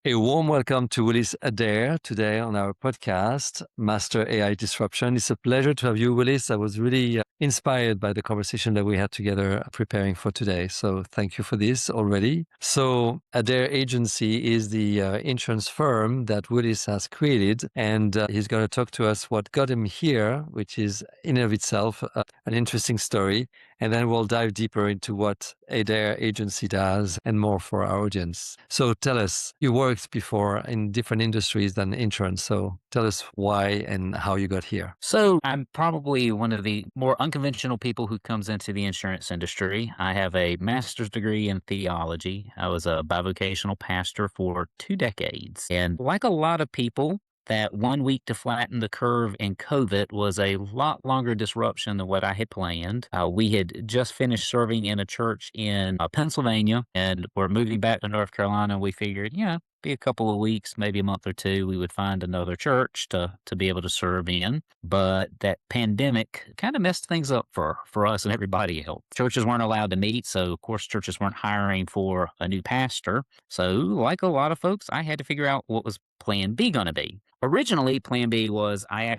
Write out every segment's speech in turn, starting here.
A warm welcome to Willis Adair today on our podcast, Master AI Disruption. It's a pleasure to have you, Willis. I was really inspired by the conversation that we had together preparing for today. So thank you for this already. So Adair Agency is the insurance firm that Willis has created, and he's going to talk to us what got him here, which is in and of itself an interesting story. And then we'll dive deeper into what Adair Agency does and more for our audience. So tell us, you worked before in different industries than insurance. So tell us why and how you got here. So I'm probably one of the more unconventional people who comes into the insurance industry. I have a master's degree in theology. I was a bivocational pastor for 2 decades. And like a lot of people, that 1 week to flatten the curve in COVID was a lot longer disruption than what I had planned. We had just finished serving in a church in Pennsylvania, and we're moving back to North Carolina. We figured, be a couple of weeks, maybe a month or two, we would find another church to be able to serve in. But that pandemic kind of messed things up for us and everybody else. Churches weren't allowed to meet, so of course churches weren't hiring for a new pastor. So like a lot of folks, I had to figure out what was plan B going to be. Originally, plan B was I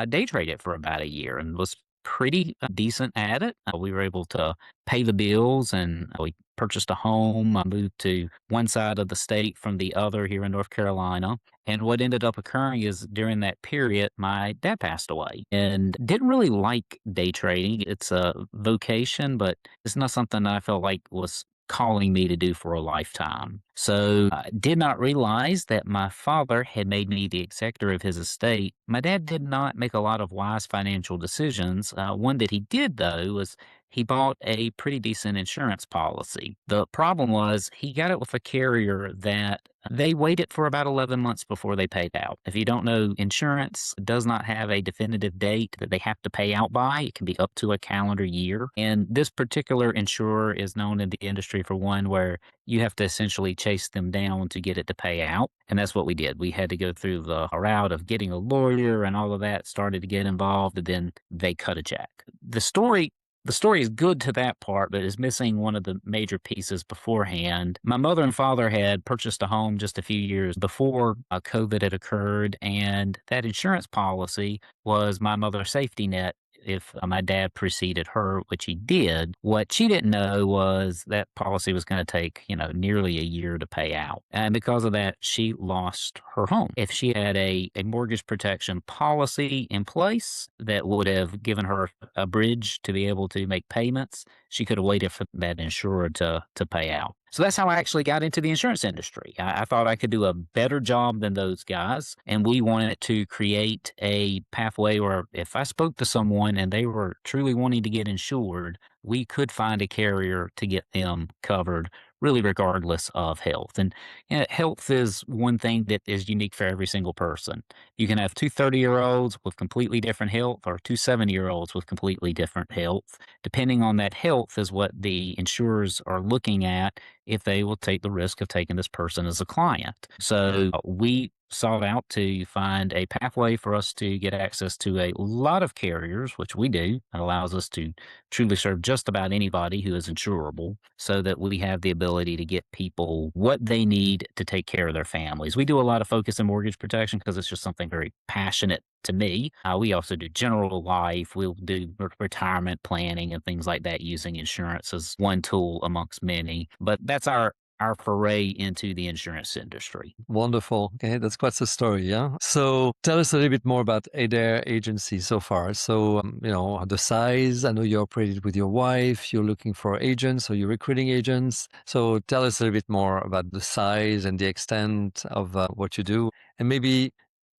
day traded for about a year and was pretty decent at it. We were able to pay the bills, and we purchased a home. I moved to one side of the state from the other here in North Carolina. And what ended up occurring is during that period, my dad passed away and didn't really like day trading. It's a vocation, but it's not something I felt like was calling me to do for a lifetime. So I did not realize that my father had made me the executor of his estate. My dad did not make a lot of wise financial decisions. One that he did, though, was he bought a pretty decent insurance policy. The problem was he got it with a carrier that they waited for about 11 months before they paid out. If you don't know, insurance does not have a definitive date that they have to pay out by. It can be up to a calendar year. And this particular insurer is known in the industry for one where you have to essentially chase them down to get it to pay out. And that's what we did. We had to go through the route of getting a lawyer and all of that, started to get involved, and then they cut a check. The story is good to that part, but is missing one of the major pieces beforehand. My mother and father had purchased a home just a few years before COVID had occurred, and that insurance policy was my mother's safety net if my dad preceded her, which he did. What she didn't know was that policy was going to take, nearly a year to pay out. And because of that, she lost her home. If she had a mortgage protection policy in place that would have given her a bridge to be able to make payments, she could have waited for that insurer to pay out. So that's how I actually got into the insurance industry. I thought I could do a better job than those guys. And we wanted to create a pathway where if I spoke to someone and they were truly wanting to get insured, we could find a carrier to get them covered, really regardless of health. And health is one thing that is unique for every single person. You can have two 30-year-olds with completely different health or two 70-year-olds with completely different health. Depending on that health is what the insurers are looking at if they will take the risk of taking this person as a client. So we sought out to find a pathway for us to get access to a lot of carriers, which we do. It allows us to truly serve just about anybody who is insurable so that we have the ability to get people what they need to take care of their families. We do a lot of focus in mortgage protection because it's just something very passionate to me. We also do general life. We'll do retirement planning and things like that using insurance as one tool amongst many. But that's our foray into the insurance industry. Wonderful. Okay, that's quite the story, yeah? So tell us a little bit more about Adair Agency so far. So, the size, I know you operated with your wife, you're looking for agents or you're recruiting agents. So tell us a little bit more about the size and the extent of what you do. And maybe,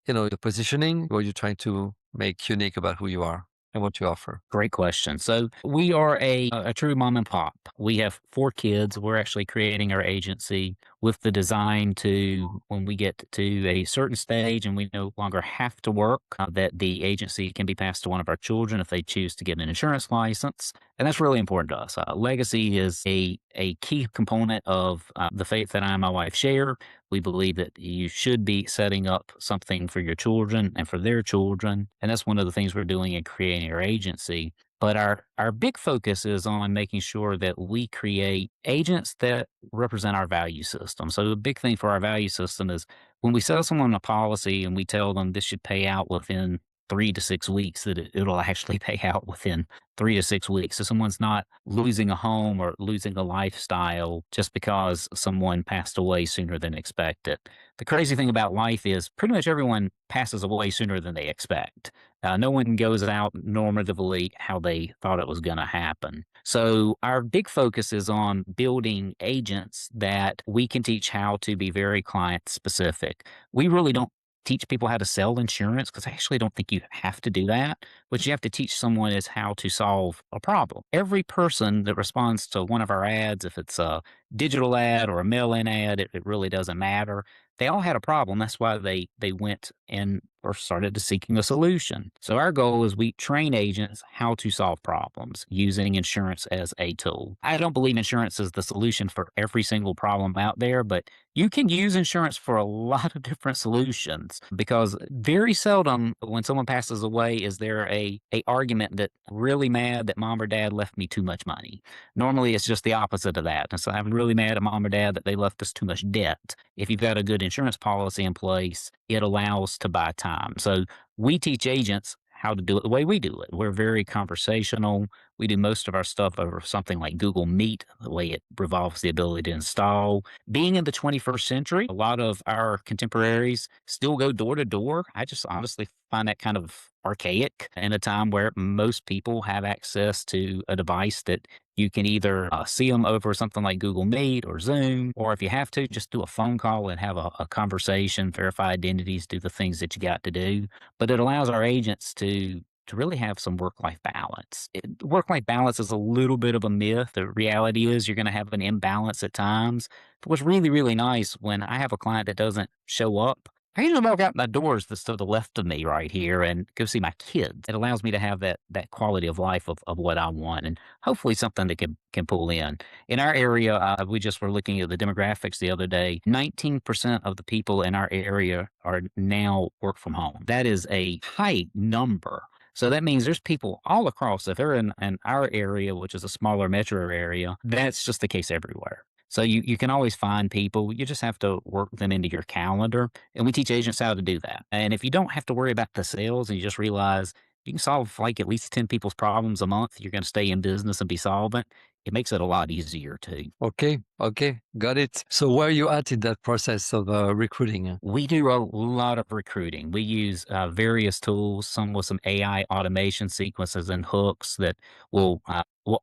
the positioning, what you're trying to make unique about who you are and what you offer. Great question. So we are a true mom and pop. We have 4 kids. We're actually creating our agency with the design to, when we get to a certain stage and we no longer have to work, that the agency can be passed to one of our children if they choose to get an insurance license. And that's really important to us. Legacy is a key component of the faith that I and my wife share. We believe that you should be setting up something for your children and for their children. And that's one of the things we're doing in creating our agency. But our big focus is on making sure that we create agents that represent our value system. So the big thing for our value system is when we sell someone a policy and we tell them this should pay out within 3 to 6 weeks, that it'll actually pay out within 3 to 6 weeks. So someone's not losing a home or losing a lifestyle just because someone passed away sooner than expected. The crazy thing about life is pretty much everyone passes away sooner than they expect. No one goes out normatively how they thought it was going to happen. So, our big focus is on building agents that we can teach how to be very client specific. We really don't teach people how to sell insurance because I actually don't think you have to do that. What you have to teach someone is how to solve a problem. Every person that responds to one of our ads, if it's a digital ad or a mail in ad, it really doesn't matter. They all had a problem. That's why they went and or started to seeking a solution. So our goal is we train agents how to solve problems using insurance as a tool. I don't believe insurance is the solution for every single problem out there, but you can use insurance for a lot of different solutions because very seldom when someone passes away is there a argument that really mad that mom or dad left me too much money. Normally it's just the opposite of that. And so I'm really mad at mom or dad that they left us too much debt. If you've got a good insurance policy in place, it allows to buy time. So we teach agents how to do it the way we do it. We're very conversational. We do most of our stuff over something like Google Meet, the way it revolves the ability to install. Being in the 21st century, a lot of our contemporaries still go door to door. I just honestly find that kind of archaic in a time where most people have access to a device that you can either see them over something like Google Meet or Zoom, or if you have to, just do a phone call and have a conversation, verify identities, do the things that you got to do. But it allows our agents to really have some work life balance. Work life balance is a little bit of a myth. The reality is you're going to have an imbalance at times. But what's really, really nice when I have a client that doesn't show up, I usually walk out my doors that's to the left of me right here and go see my kids. It allows me to have that quality of life of what I want and hopefully something that can pull in. In our area, we just were looking at the demographics the other day. 19% of the people in our area are now work from home. That is a high number. So that means there's people all across. If they're in our area, which is a smaller metro area, that's just the case everywhere. So you can always find people. You just have to work them into your calendar. And we teach agents how to do that. And if you don't have to worry about the sales and you just realize you can solve like at least 10 people's problems a month, you're going to stay in business and be solvent. It makes it a lot easier too. Okay, okay, got it. So where are you at in that process of recruiting? We do a lot of recruiting. We use various tools, some with some AI automation sequences and hooks that will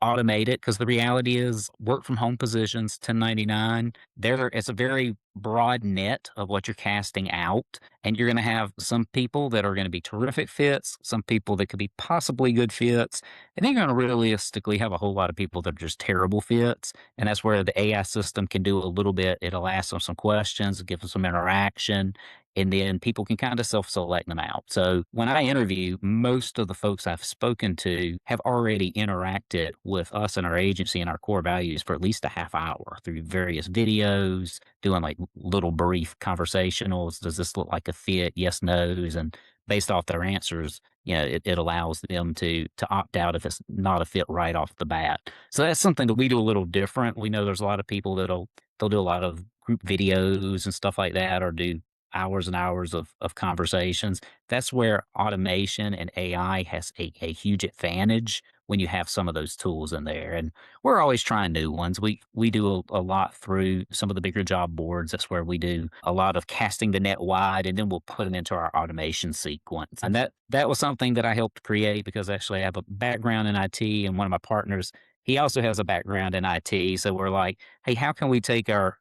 automate it. Because the reality is, work from home positions, 1099, it's a very broad net of what you're casting out, and you're going to have some people that are going to be terrific fits, some people that could be possibly good fits, and then you're going to realistically have a whole lot of people that are just terrible fits. And that's where the AI system can do a little bit. It'll ask them some questions, give them some interaction, and then people can kind of self-select them out. So when I interview, most of the folks I've spoken to have already interacted with us and our agency and our core values for at least a half hour through various videos, doing like little brief conversationals. Does this look like a fit? Yes, no's. And based off their answers, it allows them to opt out if it's not a fit right off the bat. So that's something that we do a little different. We know there's a lot of people they'll do a lot of group videos and stuff like that, or do hours and hours of conversations. That's where automation and AI has a huge advantage when you have some of those tools in there. And we're always trying new ones. We do a lot through some of the bigger job boards. That's where we do a lot of casting the net wide, and then we'll put it into our automation sequence. And that was something that I helped create because actually I have a background in IT, and one of my partners, he also has a background in IT. So we're like, hey, how can we take our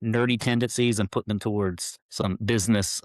nerdy tendencies and put them towards some business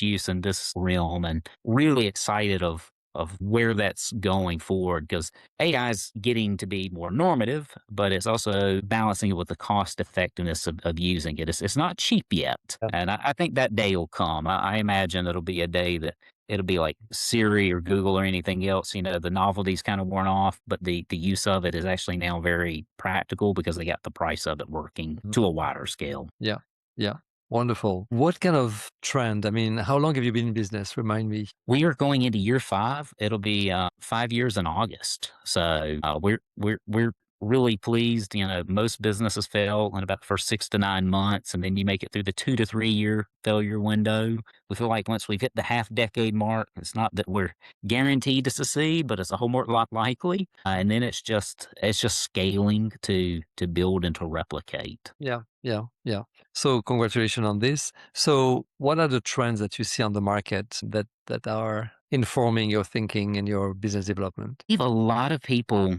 use in this realm? And really excited of where that's going forward because AI is getting to be more normative, but it's also balancing it with the cost effectiveness of using it. It's not cheap yet. Yeah. And I think that day will come. I imagine it'll be a day that it'll be like Siri or Google or anything else. The novelty's kind of worn off, but the use of it is actually now very practical because they got the price of it working Mhm. to a wider scale. Yeah, yeah. Wonderful. What kind of trend? I mean, how long have you been in business? Remind me. We are going into year 5. It'll be, 5 years in August. So, we're really pleased. You know, most businesses fail in about the first 6 to 9 months, and then you make it through the 2 to 3 year failure window. We feel like once we've hit the half decade mark, it's not that we're guaranteed to succeed, but it's a whole more lot likely. And then it's just scaling to build and to replicate. Yeah, yeah, yeah. So congratulations on this. So what are the trends that you see on the market that are informing your thinking and your business development? Believe a lot of people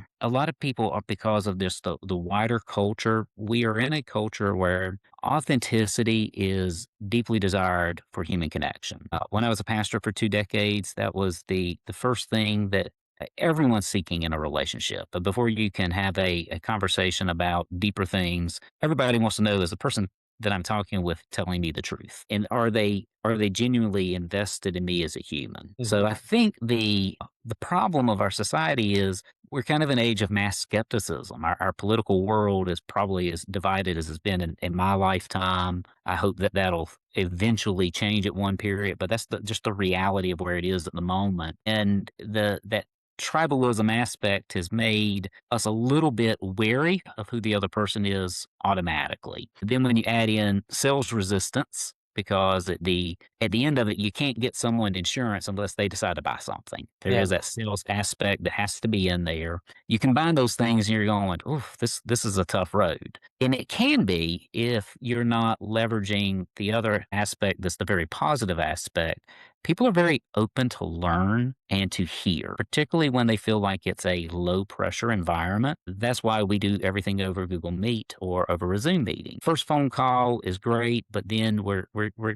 are because of this the wider culture. We are in a culture where authenticity is deeply desired for human connection. When I was a pastor for 2 decades, that was the first thing that everyone's seeking in a relationship. But before you can have a conversation about deeper things, everybody wants to know, is the person that I'm talking with telling me the truth? And are they genuinely invested in me as a human? So Mhm. I think the problem of our society is we're kind of an age of mass skepticism. Our political world is probably as divided as it's been in my lifetime. I hope that that'll eventually change at one period, but that's just the reality of where it is at the moment. And that tribalism aspect has made us a little bit wary of who the other person is automatically. Then when you add in sales resistance, because at the end of it, you can't get someone insurance unless they decide to buy something. There Yeah. is that sales aspect that has to be in there. You combine those things and you're going, oof, this is a tough road. And it can be if you're not leveraging the other aspect that's the very positive aspect. People are very open to learn and to hear, particularly when they feel like it's a low pressure environment. That's why we do everything over Google Meet or over a Zoom meeting. First phone call is great, but then we're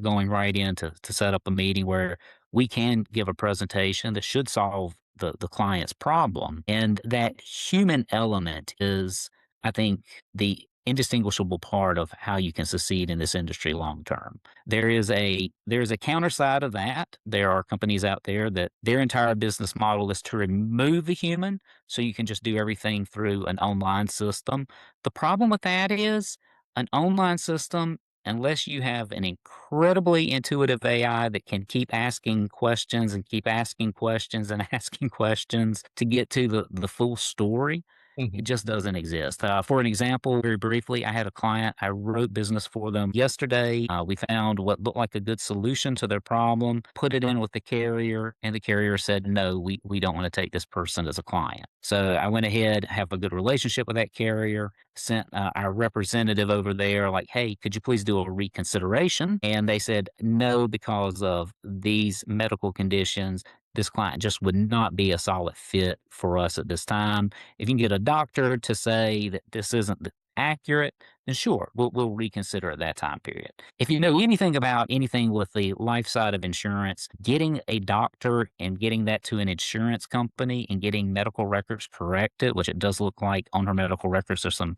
going right in to set up a meeting where we can give a presentation that should solve the client's problem. And that human element is, I think, the indistinguishable part of how you can succeed in this industry long term. There is a counter side of that. There are companies out there that their entire business model is to remove the human, so you can just do everything through an online system. The problem with that is an online system, unless you have an incredibly intuitive AI that can keep asking questions and keep asking questions and asking questions to get to the full story, it Mhm. just doesn't exist. For an example, very briefly, I had a client. I wrote business for them yesterday. We found what looked like a good solution to their problem, put it in with the carrier, and the carrier said, no, we don't want to take this person as a client. So I went ahead, have a good relationship with that carrier, sent our representative over there, like, hey, could you please do a reconsideration? And they said, no, because of these medical conditions, this client just would not be a solid fit for us at this time. If you can get a doctor to say that this isn't accurate, then sure, we'll reconsider at that time period. If you know anything about anything with the life side of insurance, getting a doctor and getting that to an insurance company and getting medical records corrected, which it does look like on her medical records there's some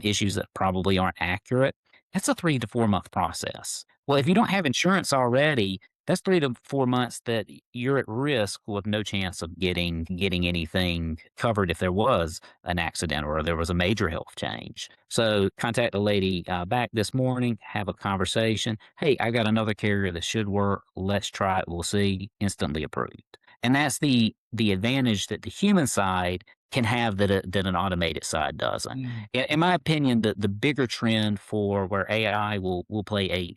issues that probably aren't accurate. That's a 3 to 4 month process. Well, if you don't have insurance already, that's 3 to 4 months that you're at risk with no chance of getting anything covered if there was an accident or there was a major health change. So contact a lady back this morning, have a conversation. Hey, I got another carrier that should work. Let's try it. We'll see. Instantly approved. And that's the advantage that the human side can have that an automated side doesn't. Mm. In my opinion, the bigger trend for where AI will play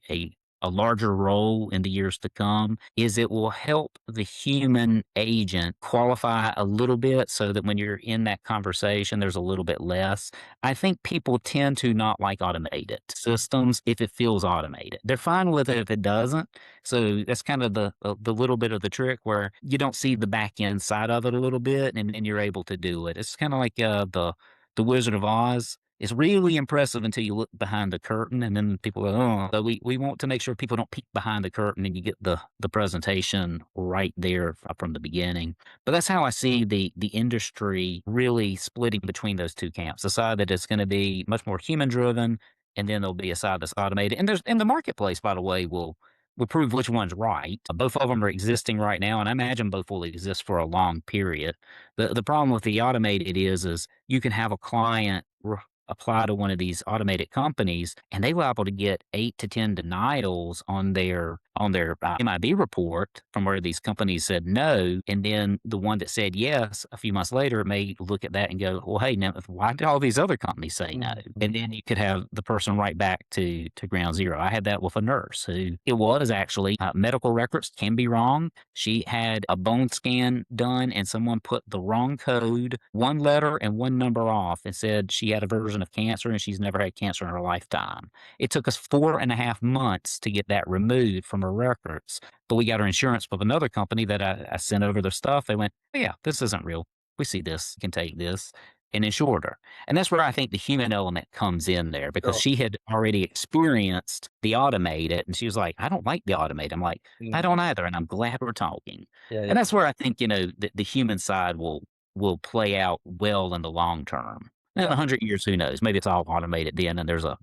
a larger role in the years to come is it will help the human agent qualify a little bit so that when you're in that conversation, there's a little bit less. I think people tend to not like automated systems if it feels automated. They're fine with it if it doesn't. So that's kind of the little bit of the trick where you don't see the back end side of it a little bit, and you're able to do it. It's kind of like the Wizard of Oz. It's really impressive until you look behind the curtain, and then people go, "Oh." So we want to make sure people don't peek behind the curtain, and you get the presentation right there from the beginning. But that's how I see the industry really splitting between those two camps: the side that is going to be much more human driven, and then there'll be a side that's automated. And the marketplace, by the way, will prove which one's right. Both of them are existing right now, and I imagine both will exist for a long period. The problem with the automated is you can have a client apply to one of these automated companies, and they were able to get 8 to 10 denials on their MIB report from where these companies said no, and then the one that said yes a few months later may look at that and go, "Well, hey, now why did all these other companies say no?" Mhm. And then you could have the person right back to ground zero. I had that with a nurse who it was actually medical records can be wrong. She had a bone scan done, and someone put the wrong code, one letter and one number off, and said she had a version of cancer and she's never had cancer in her lifetime. It took us 4.5 months to get that removed from her records. But we got her insurance with another company that I sent over their stuff. They went, "Oh, yeah, this isn't real. We see this, can take this," and insured her. And that's where I think the human element comes in there because Sure. she had already experienced the automated and she was like, "I don't like the automated." I'm like, "I Mm. don't either." And I'm glad we're talking. Yeah, yeah, And that's where I think, the human side will play out well in the long term. In yeah, 100 years, who knows? Maybe it's all automated then and there's a,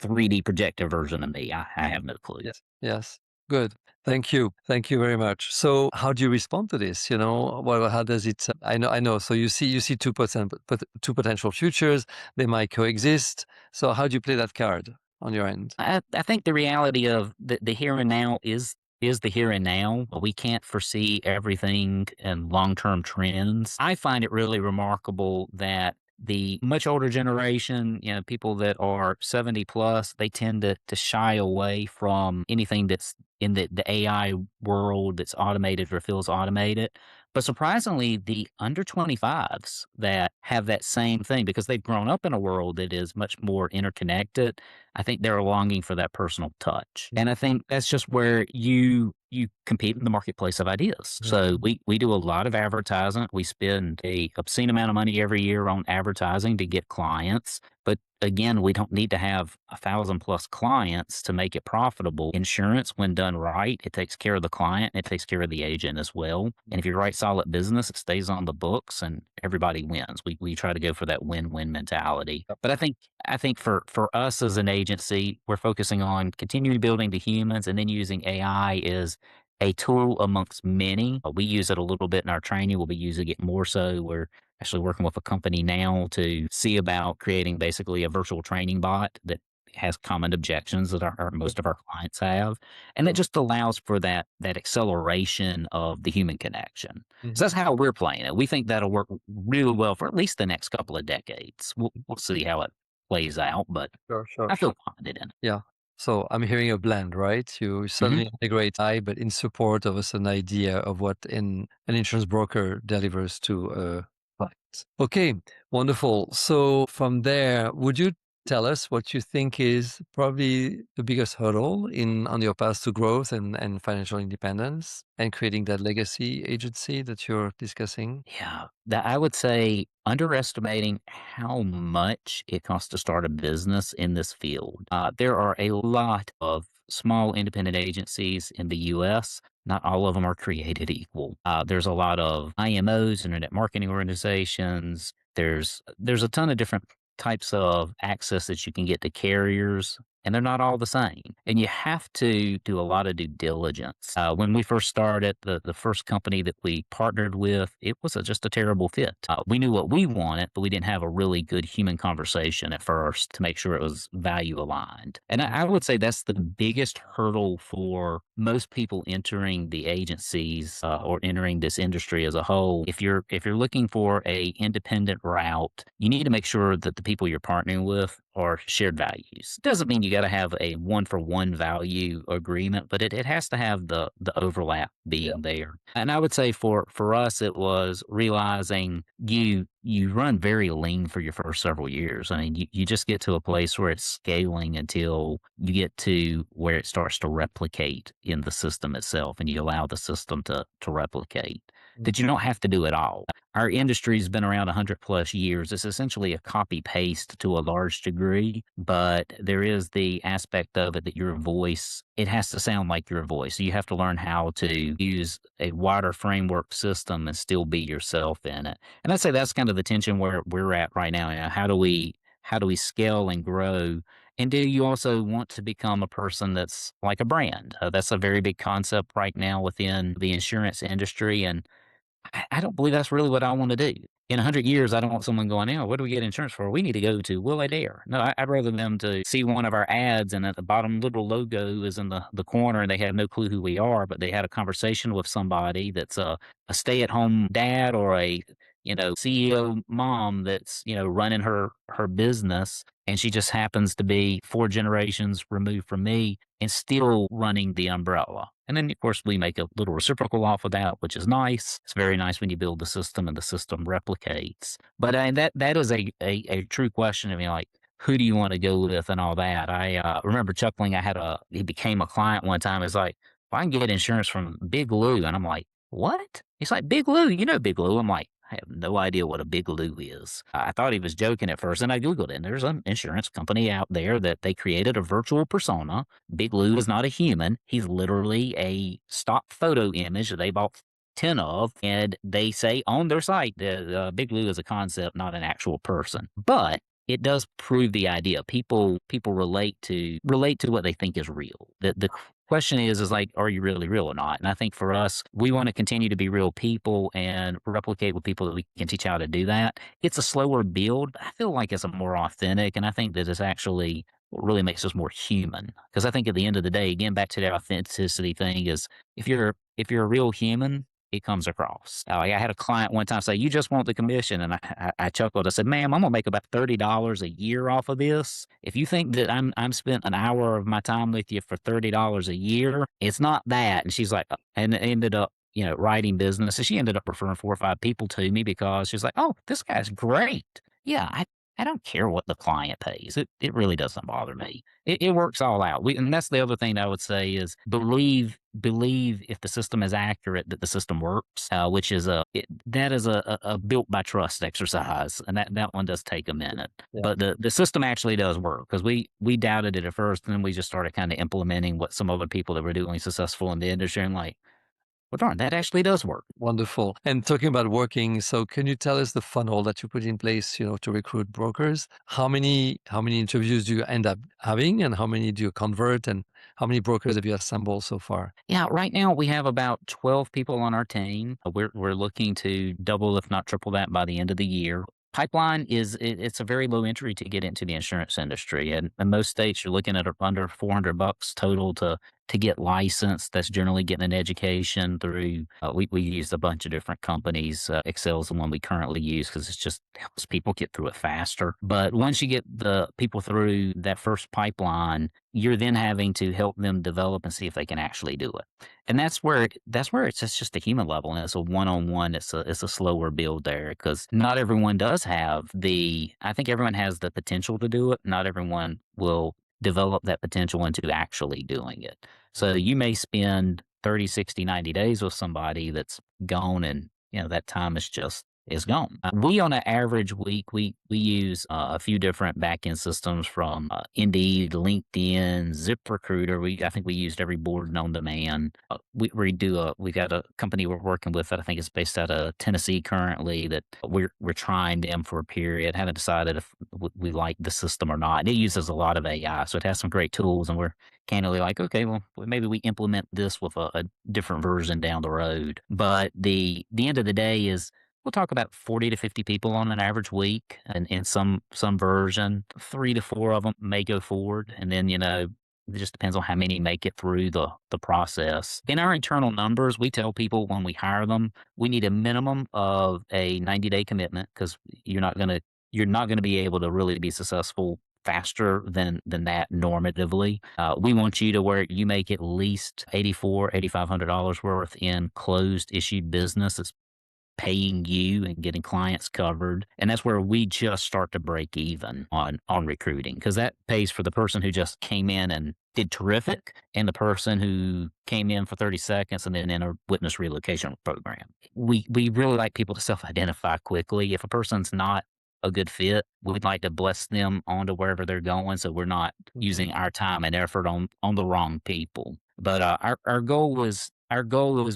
3D projected version of me. I have no clue. yes, yes. Good. Thank you. Thank you very much. So, how do you respond to this? Well, how does it? I know. So you see two potential futures. They might coexist. So, how do you play that card on your end? I think the reality of the here and now is the here and now. We can't foresee everything and long term trends. I find it really remarkable that the much older generation, people that are 70 plus, they tend to shy away from anything that's in the AI world that's automated or feels automated. But surprisingly, the under 25s that have that same thing because they've grown up in a world that is much more interconnected. I think they're longing for that personal touch. And I think that's just where you compete in the marketplace of ideas. So Mhm. we do a lot of advertising. We spend a obscene amount of money every year on advertising to get clients. But again, we don't need to have 1,000 plus clients to make it profitable. Insurance, when done right, it takes care of the client, it takes care of the agent as well. And if you write solid business, it stays on the books and everybody wins. We try to go for that win-win mentality. But I think for us as an agency, we're focusing on continuing building the humans and then using AI as a tool amongst many. We use it a little bit in our training. We'll be using it more so. We're actually working with a company now to see about creating basically a virtual training bot that has common objections that most of our clients have, and it Sure. just allows for that acceleration of the human connection. So Mhm. that's how we're playing it. We think that'll work really well for at least the next couple of decades. We'll see how it plays out, but Sure, sure. I feel confident in it. Yeah. So I'm hearing a blend, right? You Mhm. suddenly integrate AI, but in support of a certain idea of what an insurance broker delivers to a client. Okay, wonderful. So from there, would you tell us what you think is probably the biggest hurdle in on your path to growth and financial independence and creating that legacy agency that you're discussing? Yeah, that I would say underestimating how much it costs to start a business in this field. There are a lot of small independent agencies in the US. Not all of them are created equal. There's a lot of IMOs, internet marketing organizations. There's a ton of different types of access that you can get to carriers, and they're not all the same. And you have to do a lot of due diligence. When we first started, the first company that we partnered with, it was just a terrible fit. We knew what we wanted, but we didn't have a really good human conversation at first to make sure it was value aligned. And I would say that's the biggest hurdle for most people entering the agencies or entering this industry as a whole. If you're looking for a independent route, you need to make sure that the people you're partnering with are shared values. Doesn't mean you got to have a one for one value agreement, but it has to have the overlap Yeah. being there. And I would say for us, it was realizing you run very lean for your first several years. I mean, you just get to a place where it's scaling until you get to where it starts to replicate in the system itself and you allow the system to replicate. Mm. That you don't have to do it all. Our industry's been around 100 plus years. It's essentially a copy paste to a large degree, but there is the aspect of it that your voice, it has to sound like your voice. So you have to learn how to use a wider framework system and still be yourself in it. And I'd say that's kind of the tension where we're at right now. How do we scale and grow? And do you also want to become a person that's like a brand? That's a very big concept right now within the insurance industry. And I don't believe that's really what I wanna do. In 100 years, I don't want someone going, "Now, what do we get insurance for? We need to go to Will Adair." No, I'd rather them to see one of our ads, and at the bottom little logo is in the corner, and they have no clue who we are, but they had a conversation with somebody that's a stay-at-home dad or a, CEO mom that's, running her business, and she just happens to be 4 generations removed from me and still running the umbrella. And then, of course, we make a little reciprocal off of that, which is nice. It's very nice when you build the system and the system replicates. But that is a true question of, like, who do you want to go with and all that. I remember chuckling. He became a client one time. It's like, well, I can get insurance from Big Lou. And I'm like, what? He's like, Big Lou, Big Lou. I'm like, I have no idea what a Big Lou is. I thought he was joking at first, and I Googled it, and there's an insurance company out there that they created a virtual persona. Big Lou is not a human. He's literally a stock photo image that they bought 10 of, and they say on their site that Big Lou is a concept, not an actual person. But it does prove the idea. People relate to what they think is real. The question is like, are you really real or not? And I think for us, we want to continue to be real people and replicate with people that we can teach how to do that. It's a slower build, but I feel like it's a more authentic, and I think that it's actually what really makes us more human. Because I think at the end of the day, again, back to the authenticity thing is if you're a real human, it comes across. Like I had a client one time say, "You just want the commission," and I chuckled. I said, "Ma'am, I'm gonna make about $30 a year off of this. If you think that I'm spent an hour of my time with you for $30 a year, it's not that." And she's like, and it ended up, writing business. And she ended up referring 4 or 5 people to me because she's like, "Oh, this guy's great." Yeah, I don't care what the client pays. It really doesn't bother me. It works all out. And that's the other thing I would say is believe if the system is accurate that the system works, which is that is a built by trust exercise, and that one does take a minute. Yeah. But the system actually does work because we doubted it at first, and then we just started kind of implementing what some other people that were doing successful in the industry, and like, well, darn, that actually does work. Wonderful. And talking about working, so can you tell us the funnel that you put in place, to recruit brokers? How many interviews do you end up having, and how many do you convert, and how many brokers have you assembled so far? Yeah, right now we have about 12 people on our team. We're looking to double, if not triple that by the end of the year. Pipeline it's a very low entry to get into the insurance industry. And in most states you're looking at under $400 total to get licensed. That's generally getting an education through we use a bunch of different companies. Excel's the one we currently use because it just helps people get through it faster. But once you get the people through that first pipeline, you're then having to help them develop and see if they can actually do it. And that's where it's just a human level, and it's a one-on-one. It's a slower build there because not everyone does have the. I think everyone has the potential to do it. Not everyone will develop that potential into actually doing it. So you may spend 30, 60, 90 days with somebody that's gone, and that time is gone. We on an average week, we use a few different back-end systems from Indeed, LinkedIn, ZipRecruiter. I think we used every board known to man. We got a company we're working with that I think is based out of Tennessee currently that we're trying them for a period. Haven't decided if we like the system or not. And it uses a lot of AI, so it has some great tools, and we're candidly like, okay, well, maybe we implement this with a different version down the road. But the end of the day is we'll talk about 40 to 50 people on an average week, and in some version, 3 to 4 of them may go forward, and then, it just depends on how many make it through the process. In our internal numbers, we tell people when we hire them, we need a minimum of a 90-day commitment because you're not gonna be able to really be successful faster than that normatively. We want you to where you make at least $8,500 worth in closed issued business. It's paying you and getting clients covered. And that's where we just start to break even on recruiting because that pays for the person who just came in and did terrific and the person who came in for 30 seconds and then in a witness relocation program. We really like people to self-identify quickly. If a person's not a good fit, we'd like to bless them onto wherever they're going so we're not using our time and effort on the wrong people. But our goal was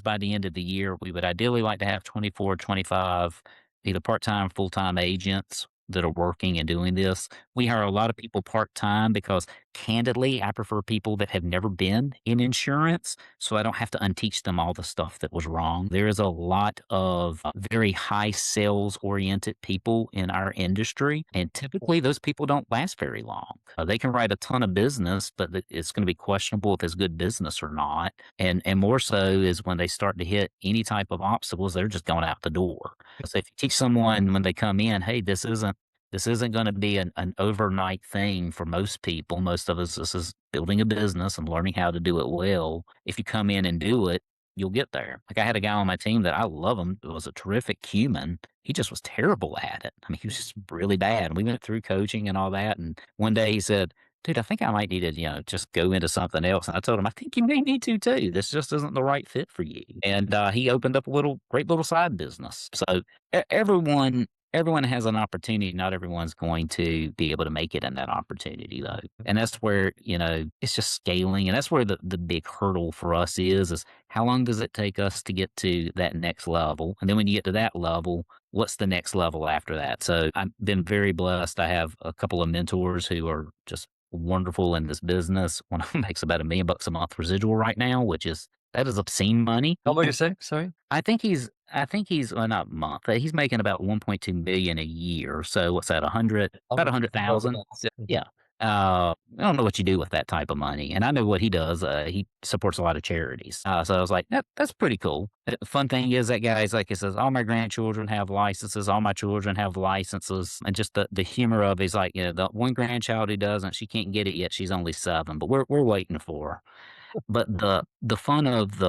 by the end of the year, we would ideally like to have 24, 25 either part-time, full-time agents that are working and doing this. We hire a lot of people part-time because Candidly, I prefer people that have never been in insurance, so I don't have to unteach them all the stuff that was wrong. There is a lot of very high sales oriented people in our industry, and typically those people don't last very long. They can write a ton of business, but it's going to be questionable if it's good business or not. And more so is when they start to hit any type of obstacles, they're just going out the door. So if you teach someone when they come in, hey, this isn't going to be an overnight thing for most people. Most of us, this is building a business and learning how to do it well. If you come in and do it, you'll get there. Like I had a guy on my team that I love him. It was a terrific human. He just was terrible at it. I mean, he was just really bad. And we went through coaching and all that. And one day he said, dude, I think I might need to, just go into something else. And I told him, I think you may need to too. This just isn't the right fit for you. And he opened up a great little side business. So everyone has an opportunity. Not everyone's going to be able to make it in that opportunity though. And that's where, it's just scaling. And that's where the big hurdle for us is how long does it take us to get to that next level? And then when you get to that level, what's the next level after that? So I've been very blessed. I have a couple of mentors who are just wonderful in this business. One of them makes about $1 million a month residual right now, that is obscene money. How about you say? Sorry. I think he's well, not month. He's making about 1.2 million a year. So what's that? About 100,000. Yeah. Yeah. I don't know what you do with that type of money, and I know what he does. He supports a lot of charities. So I was like, that's pretty cool. The fun thing is that guy's like, he says, all my grandchildren have licenses, all my children have licenses, and just the humor of it is like, the one grandchild who doesn't, she can't get it yet. She's only 7, but we're waiting for her. But the fun of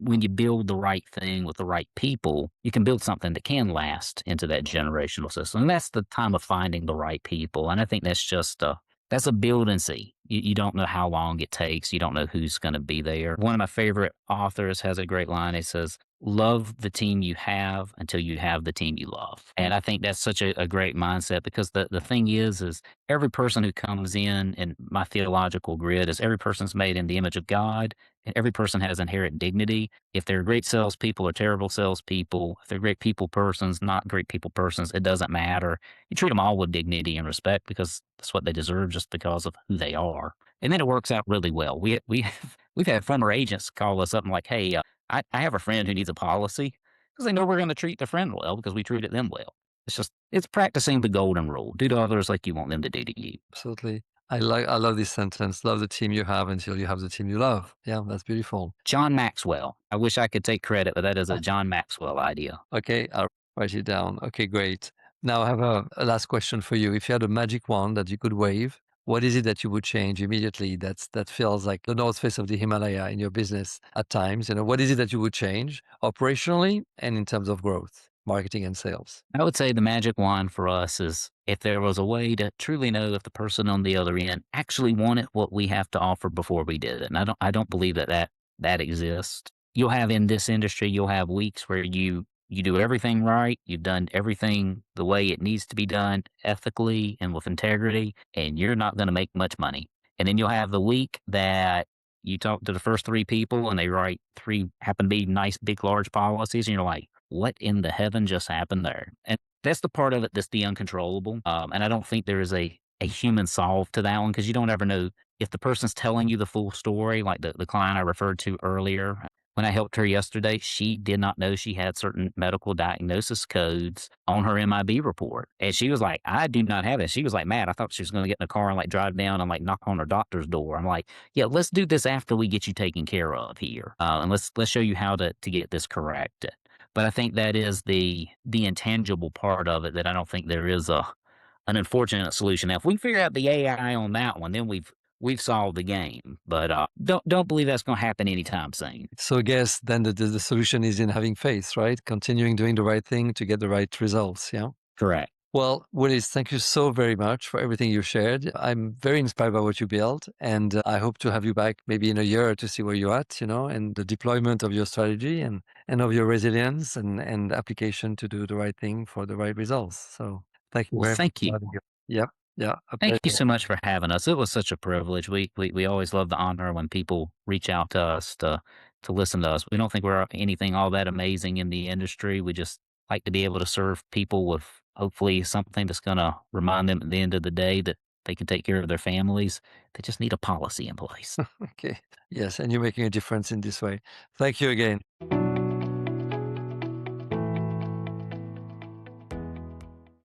when you build the right thing with the right people, you can build something that can last into that generational system. And that's the time of finding the right people. And I think that's a build and see. You don't know how long it takes. You don't know who's going to be there. One of my favorite authors has a great line. He says, love the team you have until you have the team you love. And I think that's such a great mindset because the thing is every person who comes in my theological grid is every person's made in the image of God and every person has inherent dignity. If they're great salespeople or terrible salespeople, if they're great people persons, not great people persons, it doesn't matter. You treat them all with dignity and respect because that's what they deserve just because of who they are. And then it works out really well. We've had former agents call us up and like, hey, I have a friend who needs a policy because they know we're going to treat the friend well because we treated them well. It's practicing the golden rule. Do to others like you want them to do to you. Absolutely. I love this sentence. Love the team you have until you have the team you love. Yeah, that's beautiful. John Maxwell. I wish I could take credit, but that is a John Maxwell idea. Okay, I'll write it down. Okay, great. Now I have a last question for you. If you had a magic wand that you could wave, what is it that you would change immediately that feels like the north face of the Himalaya in your business at times? What is it that you would change operationally and in terms of growth, marketing and sales? I would say the magic wand for us is if there was a way to truly know if the person on the other end actually wanted what we have to offer before we did it. And I don't believe that exists. You'll have in this industry, you'll have weeks where you do everything right. You've done everything the way it needs to be done ethically and with integrity, and you're not going to make much money. And then you'll have the week that you talk to the first 3 people and they write 3 happen to be nice, big, large policies. And you're like, what in the heaven just happened there? And that's the part of it that's the uncontrollable. And I don't think there is a human solve to that one because you don't ever know if the person's telling you the full story, like the client I referred to earlier. When I helped her yesterday, she did not know she had certain medical diagnosis codes on her MIB report. And she was like, I do not have it. She was like, Matt, I thought she was going to get in a car and like drive down and like knock on her doctor's door. I'm like, yeah, let's do this after we get you taken care of here. And let's show you how to get this corrected. But I think that is the intangible part of it that I don't think there is an unfortunate solution. Now, if we figure out the AI on that one, then we've solved the game. But don't believe that's going to happen anytime soon. So I guess then the solution is in having faith, right? Continuing doing the right thing to get the right results. Yeah. Correct. Well, Willis, thank you so very much for everything you shared. I'm very inspired by what you built, and I hope to have you back maybe in a year to see where you're at, and the deployment of your strategy and of your resilience and application to do the right thing for the right results. So thank you Well, very much thank for you. having you. Yeah, yeah, a Thank you pleasure. so much for having us. It was such a privilege. We always love the honor when people reach out to us to listen to us. We don't think we're anything all that amazing in the industry. We just like to be able to serve people with hopefully something that's going to remind them at the end of the day that They can take care of their families. They just need a policy in place. Okay. Yes, and you're making a difference in this way. Thank you again.